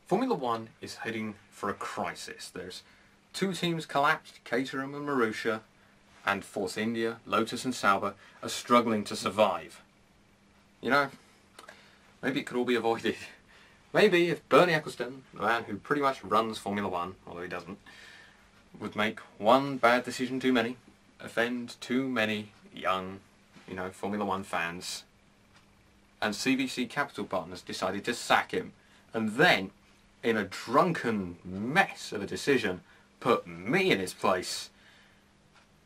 Formula One is heading for a crisis. There's two teams collapsed, Caterham and Marussia, and Force India, Lotus and Sauber are struggling to survive. You know, maybe it could all be avoided. Maybe if Bernie Ecclestone, the man who pretty much runs Formula One, although he doesn't, would make one bad decision too many, offend too many young, Formula One fans, and CVC Capital Partners decided to sack him, and then, in a drunken mess of a decision, put me in his place.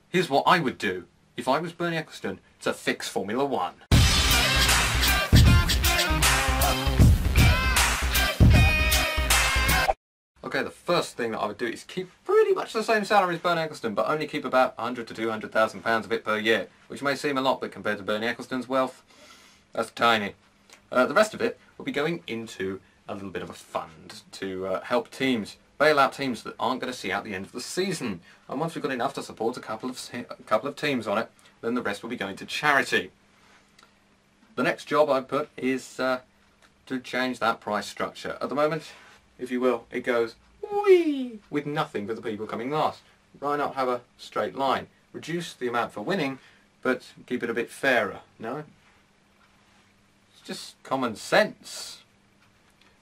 Here's what I would do if I was Bernie Ecclestone to fix Formula One. Okay, the first thing that I would do is keep pretty much the same salary as Bernie Ecclestone, but only keep about £100,000 to £200,000 of it per year, which may seem a lot, but compared to Bernie Ecclestone's wealth, that's tiny. The rest of it will be going into a little bit of a fund to help teams, bail out teams that aren't going to see out the end of the season. And once we've got enough to support a couple of teams on it, then the rest will be going to charity. The next job I put is to change that price structure. At the moment, if you will, it goes whee with nothing but the people coming last. Why not have a straight line? Reduce the amount for winning, but keep it a bit fairer, no? It's just common sense.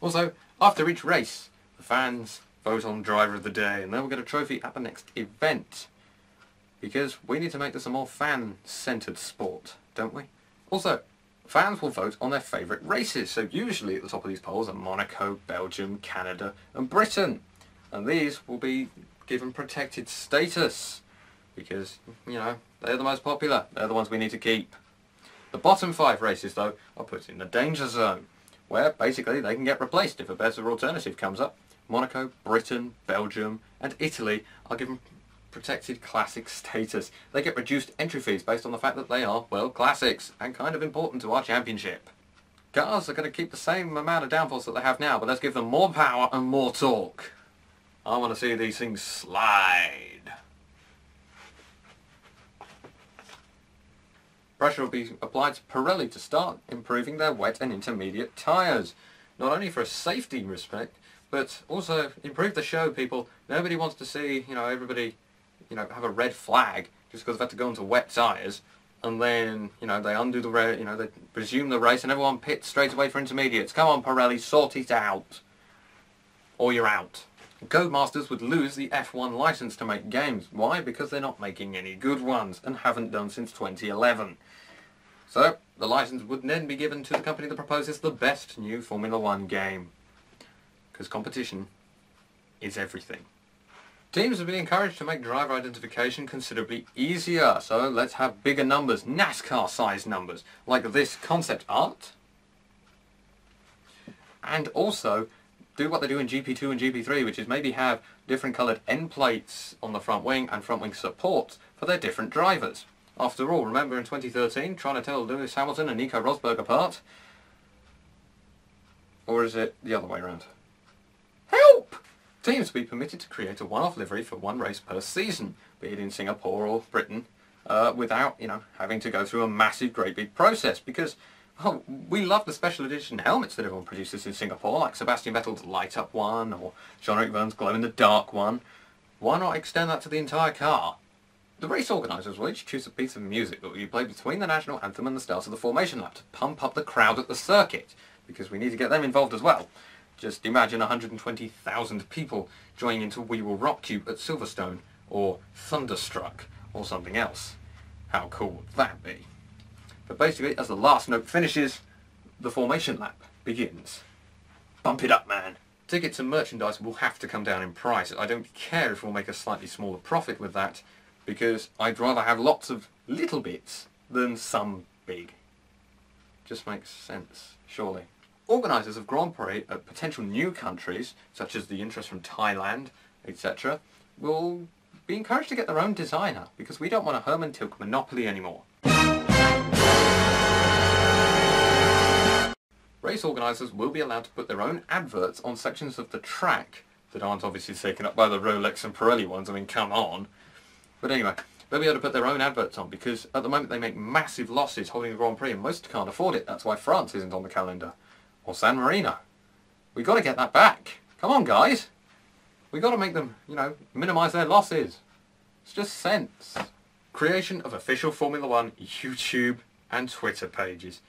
Also, after each race, the fans vote on driver of the day, and then we'll get a trophy at the next event. Because we need to make this a more fan-centred sport, don't we? Also, fans will vote on their favourite races, so usually at the top of these polls are Monaco, Belgium, Canada and Britain. And these will be given protected status, because, they're the most popular, they're the ones we need to keep. The bottom 5 races, though, are put in the danger zone, where basically they can get replaced if a better alternative comes up. Monaco, Britain, Belgium and Italy are given protected classic status. They get reduced entry fees based on the fact that they are, well, classics and kind of important to our championship. Cars are going to keep the same amount of downforce that they have now, but let's give them more power and more torque. I want to see these things slide. Pressure will be applied to Pirelli to start improving their wet and intermediate tyres. Not only for a safety respect, but also improve the show, people. Nobody wants to see, everybody, have a red flag just because they've had to go into wet tyres, and then, they undo the race, they resume the race and everyone pits straight away for intermediates. Come on, Pirelli, sort it out. Or you're out. Codemasters would lose the F1 licence to make games. Why? Because they're not making any good ones, and haven't done since 2011. So, the licence would then be given to the company that proposes the best new Formula One game. Because competition is everything. Teams would be encouraged to make driver identification considerably easier, so let's have bigger numbers, NASCAR-sized numbers, like this concept art. And also, do what they do in GP2 and GP3, which is maybe have different coloured end plates on the front wing and front wing support for their different drivers. After all, remember in 2013, trying to tell Lewis Hamilton and Nico Rosberg apart? Or is it the other way around? Help! Teams will be permitted to create a one-off livery for one race per season, be it in Singapore or Britain, without, having to go through a massive, great big process, because well, we love the special edition helmets that everyone produces in Singapore, like Sebastian Vettel's Light Up one, or Jean-Eric Vergne's Glow in the Dark one. Why not extend that to the entire car? The race organisers will each choose a piece of music that will be played between the national anthem and the start of the formation lap to pump up the crowd at the circuit, because we need to get them involved as well. Just imagine 120,000 people joining into We Will Rock You at Silverstone, or Thunderstruck, or something else. How cool would that be? But basically, as the last note finishes, the formation lap begins. Bump it up, man! Tickets and merchandise will have to come down in price. I don't care if we'll make a slightly smaller profit with that, because I'd rather have lots of little bits than some big. Just makes sense, surely. Organisers of Grand Prix at potential new countries, such as the interest from Thailand, etc., will be encouraged to get their own designer, because we don't want a Herman Tilke monopoly anymore. Race organisers will be allowed to put their own adverts on sections of the track that aren't obviously taken up by the Rolex and Pirelli ones. I mean, come on. But anyway, they'll be able to put their own adverts on, because at the moment they make massive losses holding a Grand Prix and most can't afford it. That's why France isn't on the calendar. Or San Marino. We've got to get that back. Come on, guys. We got to make them, you know, minimise their losses. It's just sense. Creation of official Formula One YouTube and Twitter pages.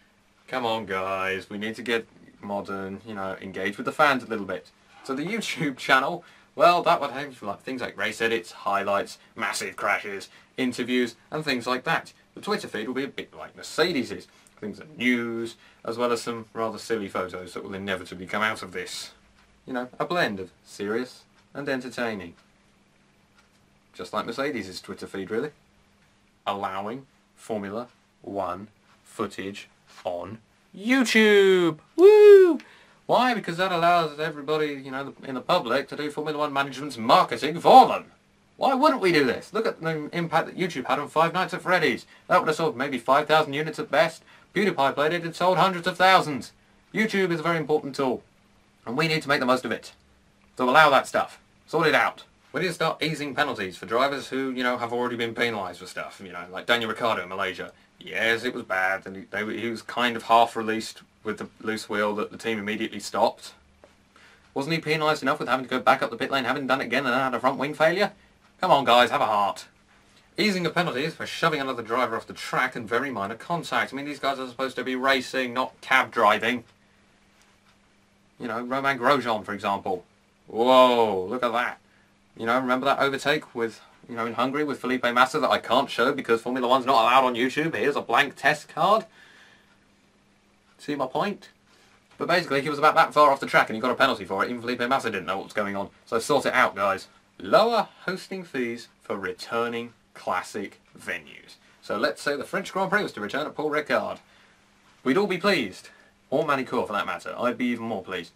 Come on, guys. We need to get modern, you know, engage with the fans a little bit. So the YouTube channel, well, that would have like things like race edits, highlights, massive crashes, interviews, and things like that. The Twitter feed will be a bit like Mercedes's. Things like news, as well as some rather silly photos that will inevitably come out of this. You know, a blend of serious and entertaining. Just like Mercedes's Twitter feed, really. Allowing Formula One footage on YouTube! Woo! Why? Because that allows everybody, you know, in the public to do Formula One management's marketing for them. Why wouldn't we do this? Look at the impact that YouTube had on Five Nights at Freddy's. That would have sold maybe 5,000 units at best. PewDiePie played it, it sold hundreds of thousands. YouTube is a very important tool, and we need to make the most of it. So allow that stuff. Sort it out. We need to start easing penalties for drivers who, you know, have already been penalised for stuff. You know, like Daniel Ricciardo in Malaysia. Yes, it was bad, and he was kind of half-released with the loose wheel that the team immediately stopped. Wasn't he penalised enough with having to go back up the pit lane, having done it again, and then had a front wing failure? Come on, guys, have a heart. Easing of penalties for shoving another driver off the track and very minor contact. I mean, these guys are supposed to be racing, not cab driving. You know, Romain Grosjean, for example. Whoa, look at that. You know, remember that overtake with, you know, in Hungary with Felipe Massa that I can't show because Formula One's not allowed on YouTube? Here's a blank test card. See my point? But basically, he was about that far off the track and he got a penalty for it. Even Felipe Massa didn't know what was going on. So sort it out, guys. Lower hosting fees for returning classic venues. So let's say the French Grand Prix was to return at Paul Ricard. We'd all be pleased. Or Manicourt for that matter. I'd be even more pleased.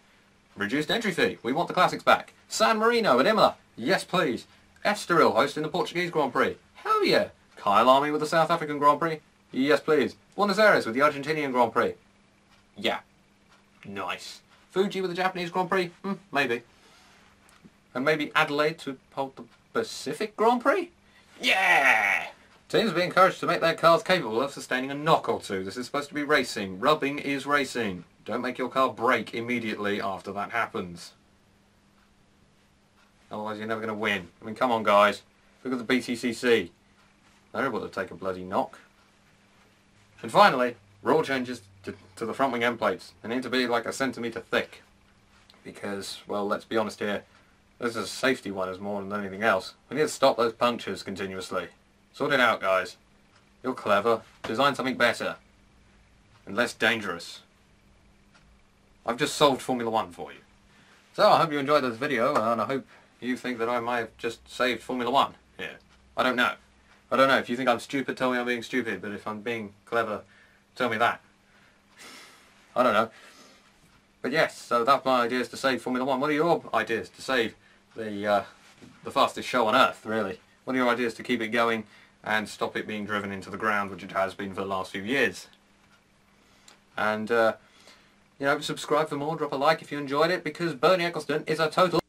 Reduced entry fee. We want the classics back. San Marino at Imola. Yes, please. Estoril hosting the Portuguese Grand Prix. Hell yeah. Kyle Army with the South African Grand Prix. Yes, please. Buenos Aires with the Argentinian Grand Prix. Yeah. Nice. Fuji with the Japanese Grand Prix? Maybe. And maybe Adelaide to hold the Pacific Grand Prix? Yeah! Teams will be encouraged to make their cars capable of sustaining a knock or two. This is supposed to be racing. Rubbing is racing. Don't make your car break immediately after that happens. Otherwise you're never going to win. I mean, come on, guys. Look at the BTCC. They're able to take a bloody knock. And finally, rule changes to the front wing end plates. They need to be like a centimetre thick. Because, well, let's be honest here. This is a safety one as more than anything else. We need to stop those punctures continuously. Sort it out, guys. You're clever. Design something better. And less dangerous. I've just solved Formula One for you. So I hope you enjoyed this video, and I hope you think that I might have just saved Formula One here. I don't know. I don't know. If you think I'm stupid, tell me I'm being stupid. But if I'm being clever, tell me that. I don't know. But yes, so that's my ideas to save Formula One. What are your ideas to save the fastest show on earth, really? What are your ideas to keep it going and stop it being driven into the ground, which it has been for the last few years? And, you know, subscribe for more, drop a like if you enjoyed it, because Bernie Ecclestone is a total